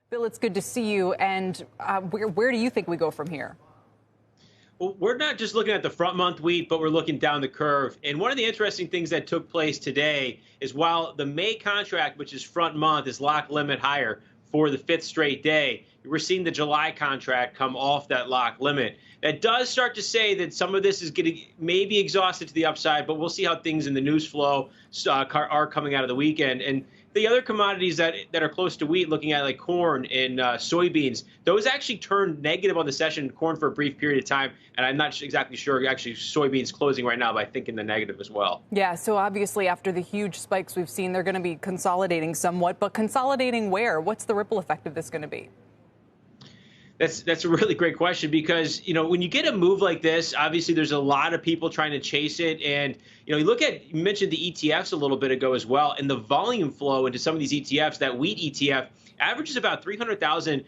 Bill, it's good to see you. And where do you think we go from here? Well, we're not just looking at the front month wheat, but we're looking down the curve. And one of the interesting things that took place today is while the May contract, which is front month, is lock limit higher for the fifth straight day, we're seeing the July contract come off that lock limit. That does start to say that some of this is getting maybe exhausted to the upside, but we'll see how things in the news flow are coming out of the weekend. And the other commodities that are close to wheat, looking at like corn and soybeans, those actually turned negative on the session, corn for a brief period of time. And I'm not exactly sure actually soybeans closing right now, but I think in the negative as well. Yeah, so obviously after the huge spikes we've seen, they're going to be consolidating somewhat. But consolidating where? What's the ripple effect of this going to be? That's a really great question because, when you get a move like this, obviously there's a lot of people trying to chase it. And, you mentioned the ETFs a little bit ago as well, and the volume flow into some of these ETFs. That wheat ETF averages about 300,000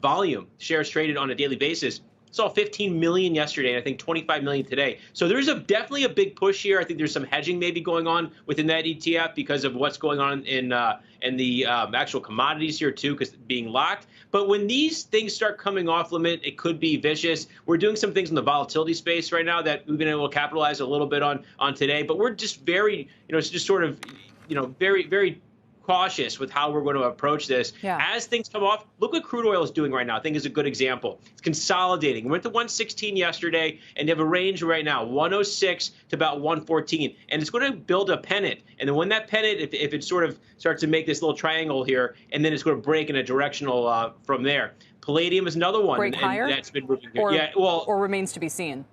volume shares traded on a daily basis. Saw 15 million yesterday, and I think 25 million today. So there's definitely a big push here. I think there's some hedging maybe going on within that ETF because of what's going on in the actual commodities here too, because being locked. But when these things start coming off limit, it could be vicious. We're doing some things in the volatility space right now that we've been able to capitalize a little bit on today. But we're just very, it's just sort of, very, very cautious with how we're going to approach this. Yeah. As things come off, look what crude oil is doing right now. I think is a good example. It's consolidating. We went to 116 yesterday, and they have a range right now, 106 to about 114. And it's going to build a pennant. And then when that pennant, if it sort of starts to make this little triangle here, and then it's going to break in a directional from there. Palladium is another one. Break higher? That's been moving here. Or remains to be seen.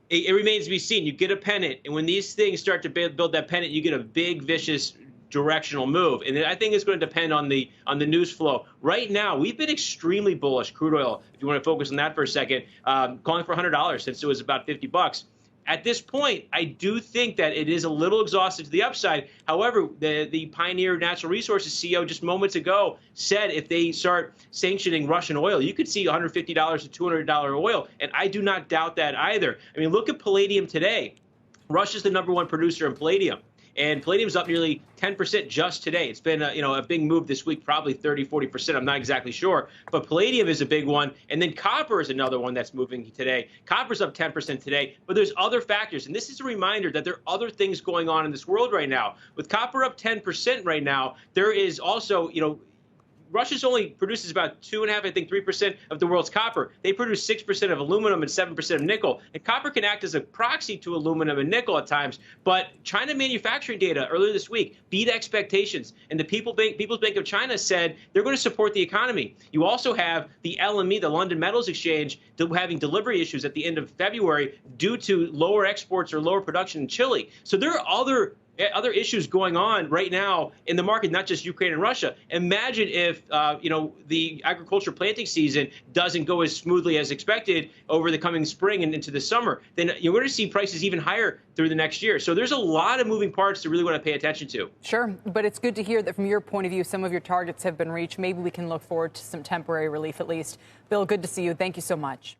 It remains to be seen. You get a pennant, and when these things start to build that pennant, you get a big, vicious directional move. And I think it's going to depend on the news flow. Right now, we've been extremely bullish crude oil. If you want to focus on that for a second, calling for $100 since it was about $50. At this point, I do think that it is a little exhausted to the upside. However, the Pioneer Natural Resources CEO just moments ago said if they start sanctioning Russian oil, you could see $150 to $200 oil. And I do not doubt that either. I mean, look at palladium today. Russia's the #1 producer in palladium. And palladium's up nearly 10% just today. It's been a big move this week, probably 30, 40%. I'm not exactly sure. But palladium is a big one. And then copper is another one that's moving today. Copper's up 10% today. But there's other factors. And this is a reminder that there are other things going on in this world right now. With copper up 10% right now, there is also, Russia only produces about 2.5%, I think 3% of the world's copper. They produce 6% of aluminum and 7% of nickel. And copper can act as a proxy to aluminum and nickel at times. But China manufacturing data earlier this week beat expectations. And the People's Bank of China said they're going to support the economy. You also have the LME, the London Metals Exchange, having delivery issues at the end of February due to lower exports or lower production in Chile. So there are other issues going on right now in the market, not just Ukraine and Russia. Imagine if, the agriculture planting season doesn't go as smoothly as expected over the coming spring and into the summer. Then you're going to see prices even higher through the next year. So there's a lot of moving parts to really want to pay attention to. Sure. But it's good to hear that from your point of view, some of your targets have been reached. Maybe we can look forward to some temporary relief at least. Bill, good to see you. Thank you so much.